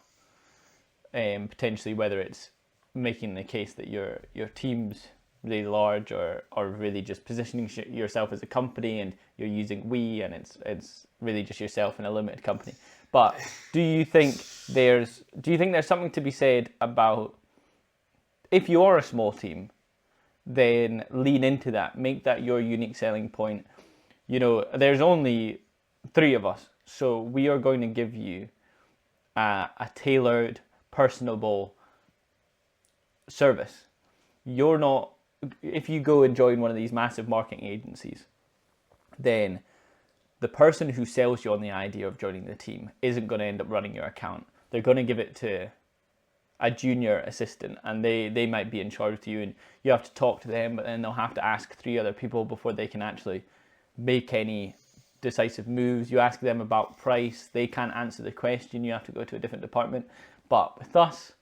Potentially, whether it's making the case that your team's really large, or really just positioning yourself as a company, and you're using we, and it's really just yourself in a limited company. But do you think there's something to be said about, if you are a small team, then lean into that, make that your unique selling point. You know, there's only 3 of us, so we are going to give you a tailored, personable service. You're not, if you go and join one of these massive marketing agencies, then the person who sells you on the idea of joining the team isn't going to end up running your account. They're going to give it to a junior assistant, and they might be in charge with you, and you have to talk to them, but then they'll have to ask 3 other people before they can actually make any decisive moves. You ask them about price, they can't answer the question, you have to go to a different department. But with us,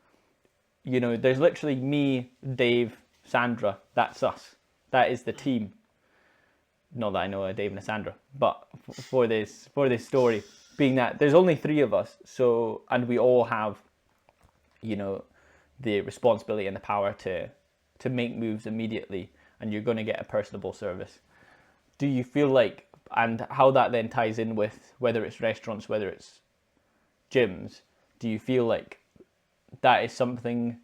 you know, there's literally me, Dave, Sandra. That's us. That is the team. Not that I know a Dave and a Sandra, but for this story, being that there's only 3 of us, so, and we all have, you know, the responsibility and the power to make moves immediately, and you're going to get a personable service. Do you feel like, and how that then ties in with whether it's restaurants, whether it's gyms, do you feel like that is something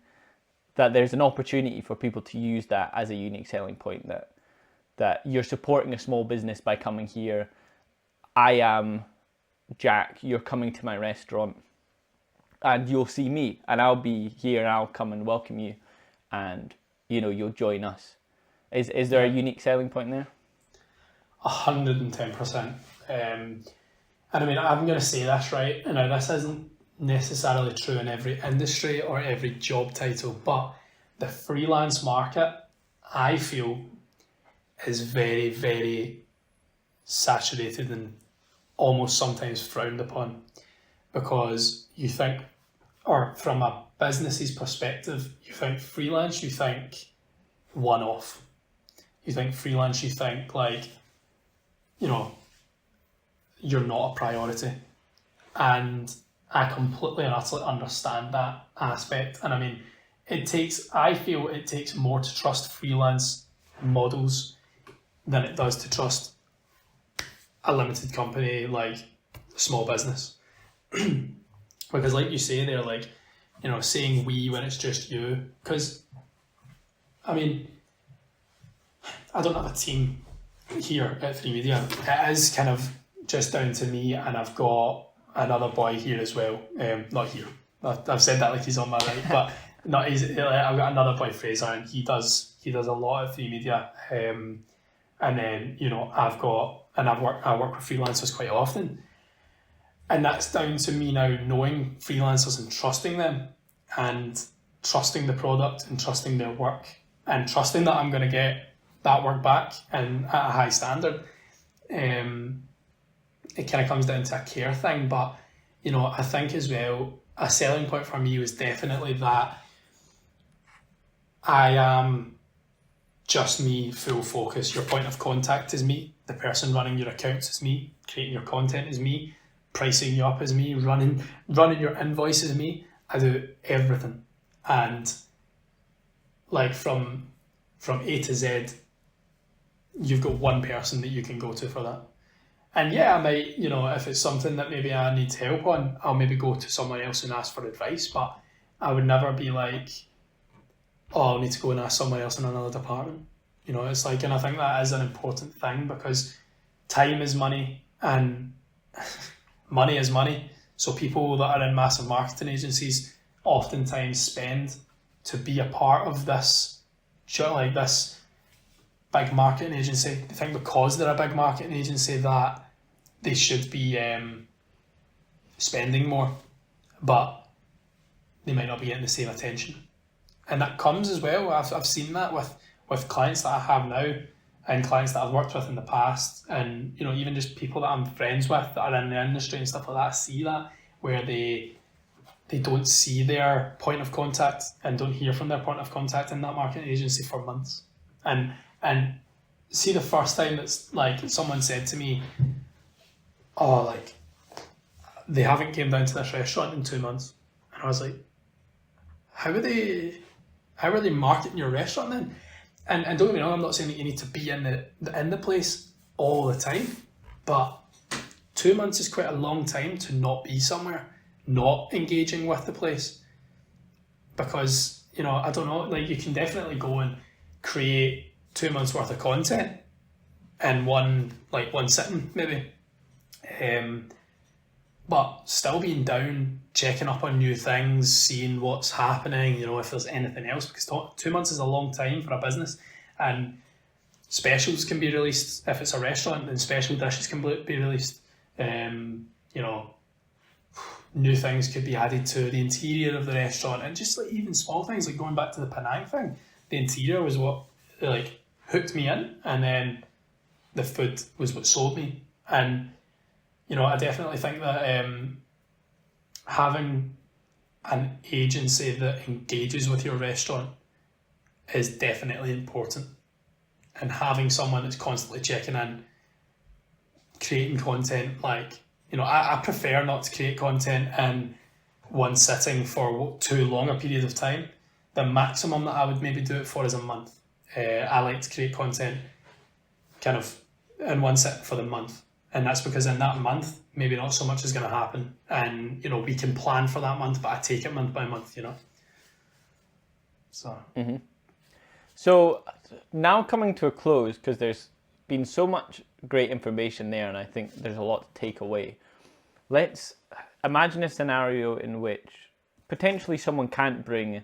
that there's an opportunity for people to use that as a unique selling point, that you're supporting a small business by coming here? I am Jack, you're coming to my restaurant, and you'll see me, and I'll be here, and I'll come and welcome you, and, you know, you'll join us. Is there a unique selling point there? 110%. And I mean, I'm going to say this, right, and now this isn't necessarily true in every industry or every job title, but the freelance market, I feel, is very, very saturated and almost sometimes frowned upon, because you think, or from a business's perspective, you think freelance, you think one-off. You think freelance, you think like, you know, you're not a priority. And I completely and utterly understand that aspect. And I mean, I feel it takes more to trust freelance models than it does to trust a limited company like a small business. Because like you say, they're like, you know, saying we when it's just you. Because, I mean, I don't have a team here at Free Media. It is kind of just down to me, and I've got another boy here as well. Not here. I've said that like he's on my right, but not. I've got another boy, Fraser, and he does a lot at Free Media. And then, you know, I work with freelancers quite often, and that's down to me now knowing freelancers and trusting them, and trusting the product, and trusting their work, and trusting that I'm going to get that work back and at a high standard. It kind of comes down to a care thing, but, you know, I think as well, a selling point for me was definitely that I am just me, full focus. Your point of contact is me. The person running your accounts is me. Creating your content is me. Pricing you up is me. Running your invoice is me. I do everything. And like from A to Z, you've got one person that you can go to for that. And yeah, I might, you know, if it's something that maybe I need help on, I'll maybe go to someone else and ask for advice, but I would never be like, oh, I'll need to go and ask someone else in another department. You know, it's like, and I think that is an important thing, because time is money, and money is money. So people that are in massive marketing agencies oftentimes spend to be a part of this, like this big marketing agency. They think because they're a big marketing agency that they should be spending more, but they might not be getting the same attention. And that comes as well. I've seen that with clients that I have now and clients that I've worked with in the past, and even just people that I'm friends with that are in the industry and stuff like that. I see that where they don't see their point of contact and don't hear from their point of contact in that marketing agency for months. And see, the first time that's like someone said to me, oh, like they haven't came down to this restaurant in 2 months. And I was like, how are they marketing your restaurant then? And don't get me wrong, I'm not saying that you need to be in the place all the time, but 2 months is quite a long time to not be somewhere, not engaging with the place. Because, I don't know, like you can definitely go and create 2 months worth of content in one sitting maybe. But still being down, checking up on new things, seeing what's happening, if there's anything else, because 2 months is a long time for a business, and specials can be released. If it's a restaurant, then special dishes can be released. New things could be added to the interior of the restaurant, and just like even small things, like going back to the Penang thing, the interior was what like hooked me in, and then the food was what sold me. And I definitely think that having an agency that engages with your restaurant is definitely important. And having someone that's constantly checking in, creating content, like, I prefer not to create content in one sitting for too long a period of time. The maximum that I would maybe do it for is a month. I like to create content kind of in one sitting for the month. And that's because in that month, maybe not so much is going to happen. And, we can plan for that month, but I take it month by month, So. Mm-hmm. So now coming to a close, because there's been so much great information there, and I think there's a lot to take away. Let's imagine a scenario in which potentially someone can't bring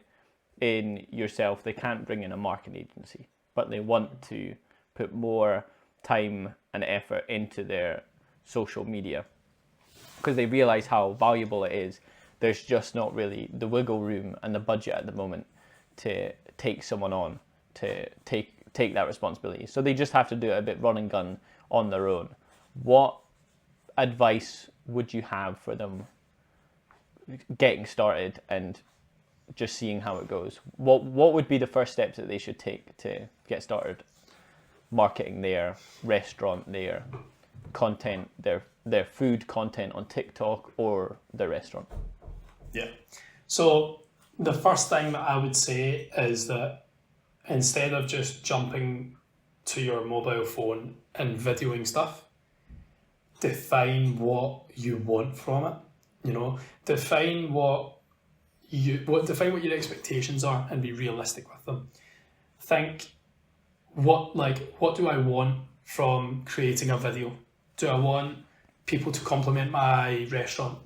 in yourself, they can't bring in a marketing agency, but they want to put more time and effort into their social media because they realize how valuable it is. There's just not really the wiggle room and the budget at the moment to take someone on to take that responsibility. So they just have to do it a bit run and gun on their own. What advice would you have for them getting started and just seeing how it goes? What would be the first steps that they should take to get started marketing their restaurant, their content, their food content on TikTok or their restaurant? Yeah. So the first thing that I would say is that instead of just jumping to your mobile phone and videoing stuff, define what you want from it. Define what your expectations are and be realistic with them. Think, what do I want from creating a video? Do I want people to compliment my restaurant?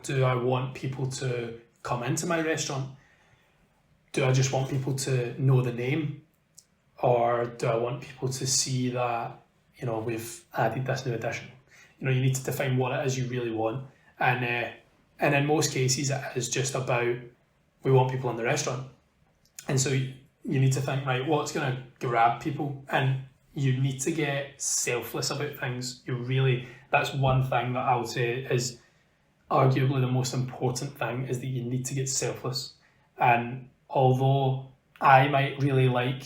Do I want people to come into my restaurant? Do I just want people to know the name? Or do I want people to see that, we've added this new addition? You need to define what it is you really want. And in most cases, it is just about, we want people in the restaurant. And so you need to think, right, what's going to grab people? And you need to get selfless about things. That's one thing that I would say is arguably the most important thing, is that you need to get selfless. And although I might really like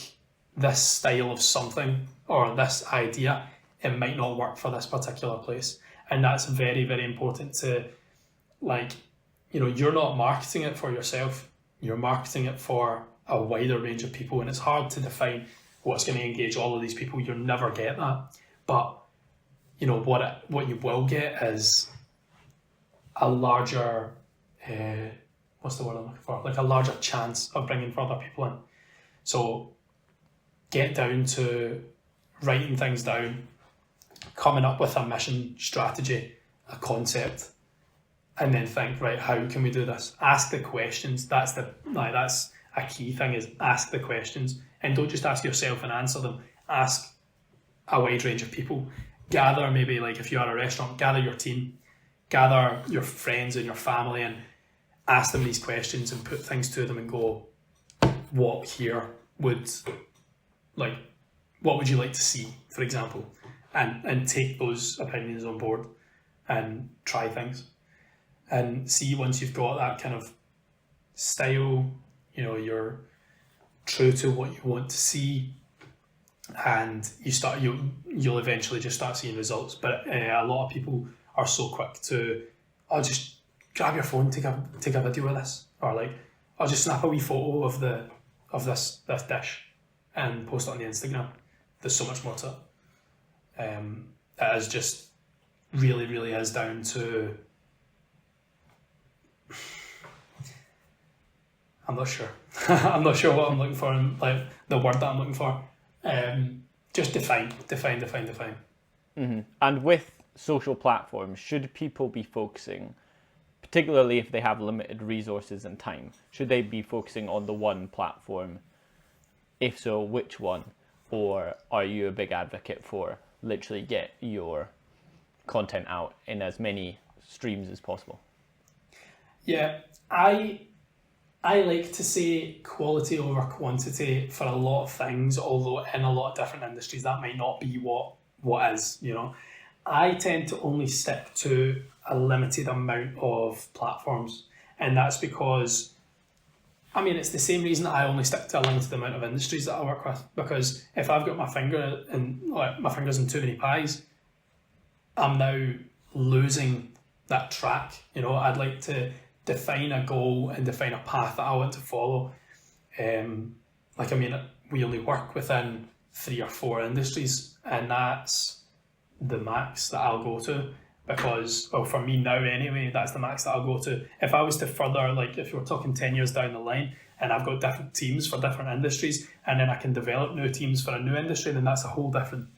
this style of something or this idea, it might not work for this particular place. And that's very, very important to, you're not marketing it for yourself. You're marketing it for a wider range of people, and it's hard to define what's going to engage all of these people. You'll never get that. But, what you will get is a larger, what's the word I'm looking for? Like a larger chance of bringing further people in. So get down to writing things down, coming up with a mission, strategy, a concept, and then think, right, how can we do this? Ask the questions. That's a key thing, is ask the questions, and don't just ask yourself and answer them. Ask a wide range of people. Gather, maybe like if you are a restaurant, gather your team, gather your friends and your family, and ask them these questions and put things to them and go, what would you like to see, for example, and take those opinions on board and try things and see, once you've got that kind of style, you're true to what you want to see, and you'll eventually just start seeing results. But a lot of people are so quick to, I'll just grab your phone, take a video of this, or like, I'll just snap a wee photo of this dish and post it on the Instagram. There's so much more to it. It is just really, really is down to, I'm not sure. I'm not sure what I'm looking for, and like the word that I'm looking for. Just define. Mm-hmm. And with social platforms, should people be focusing, particularly if they have limited resources and time, should they be focusing on the one platform? If so, which one? Or are you a big advocate for literally get your content out in as many streams as possible? Yeah, I like to say quality over quantity for a lot of things, although in a lot of different industries that might not be what is, I tend to only stick to a limited amount of platforms, and that's because, it's the same reason that I only stick to a limited amount of industries that I work with, because if I've got my fingers in too many pies, I'm now losing that track. I'd like to define a goal and define a path that I want to follow. We only work within 3 or 4 industries, and that's the max that I'll go to, because, well, for me now anyway, that's the max that I'll go to. If I was to further, like if we're talking 10 years down the line and I've got different teams for different industries, and then I can develop new teams for a new industry, then that's a whole different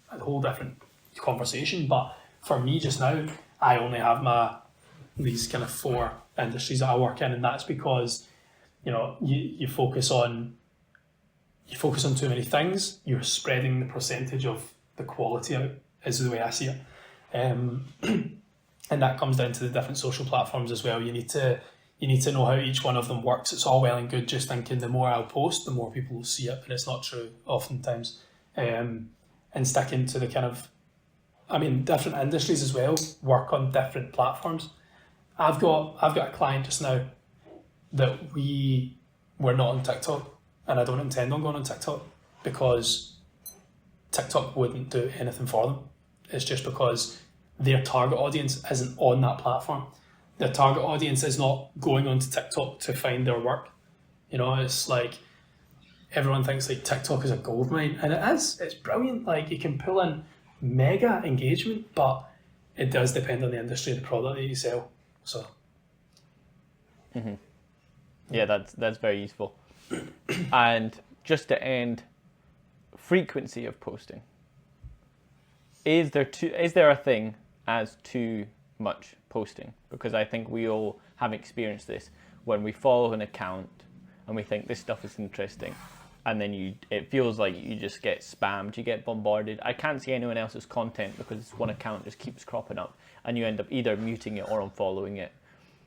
conversation. But for me just now, I only have these kind of 4 industries that I work in, and that's because you focus on too many things. You're spreading the percentage of the quality out, is the way I see it, and that comes down to the different social platforms as well. You need to know how each one of them works. It's all well and good just thinking the more I'll post, the more people will see it, but it's not true oftentimes. And sticking to the kind of, different industries as well work on different platforms. I've got a client just now that we're not on TikTok, and I don't intend on going on TikTok because TikTok wouldn't do anything for them. It's just because their target audience isn't on that platform. Their target audience is not going onto TikTok to find their work. It's like everyone thinks like TikTok is a goldmine, and it is. It's brilliant. Like, you can pull in mega engagement, but it does depend on the industry and the product that you sell. So, yeah, that's very useful. And just to end, frequency of posting. Is there a thing as too much posting? Because I think we all have experienced this when we follow an account and we think this stuff is interesting, and then it feels like you just get spammed, you get bombarded. I can't see anyone else's content because one account just keeps cropping up, and you end up either muting it or unfollowing it.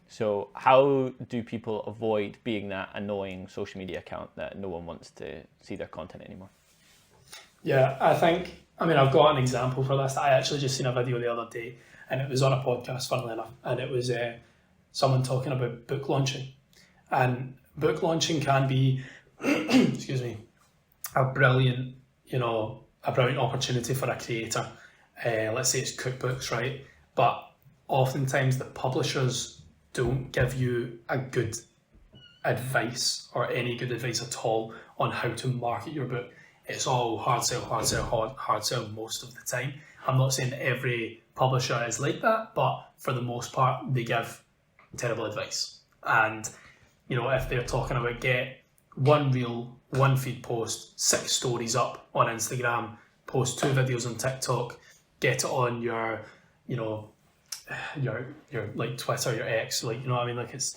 So how do people avoid being that annoying social media account that no one wants to see their content anymore? Yeah, I think, I've got an example for this. I actually just seen a video the other day, and it was on a podcast, funnily enough, and it was someone talking about book launching. And book launching can be, excuse me, a brilliant opportunity for a creator. Let's say it's cookbooks, right? But oftentimes the publishers don't give you a good advice or any good advice at all on how to market your book. It's all hard sell most of the time. I'm not saying that every publisher is like that, but for the most part, they give terrible advice. And, if they're talking about get 1 reel, 1 feed post, 6 stories up on Instagram, post 2 videos on TikTok, get it on your, your like Twitter, your X, like, you know what I mean? Like, it's,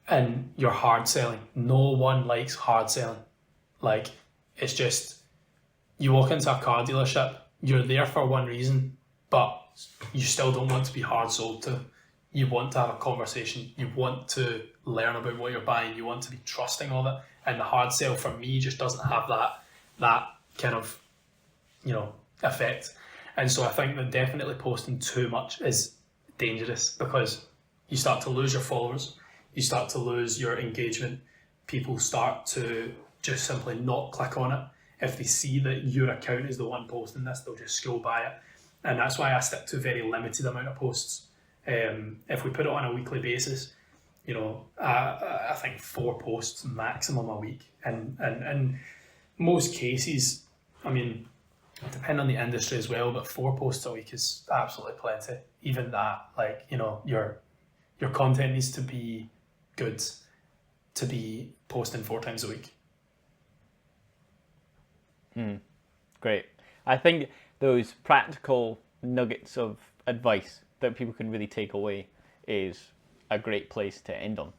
and you're hard selling. No one likes hard selling. Like, it's just, you walk into a car dealership, you're there for one reason, but you still don't want to be hard sold to. You want to have a conversation. You want to learn about what you're buying. You want to be trusting of it. And the hard sell for me just doesn't have that kind of, you know, effect. And so I think that definitely posting too much is dangerous, because you start to lose your followers. You start to lose your engagement. People start to just simply not click on it. If they see that your account is the one posting this, they'll just scroll by it. And that's why I stick to a very limited amount of posts. If we put it on a weekly basis, you know, I think 4 posts maximum a week. And in most cases, I mean, depending on the industry as well, but 4 posts a week is absolutely plenty. Even that, like, you know, your content needs to be good to be posting 4 times a week. Great. I think those practical nuggets of advice that people can really take away is a great place to end on.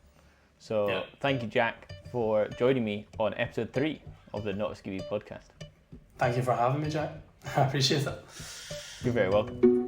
So Thank you, Jack, for joining me on episode 3 of the Not a Scooby podcast. Thank you for having me, Jack. I appreciate it. You're very welcome.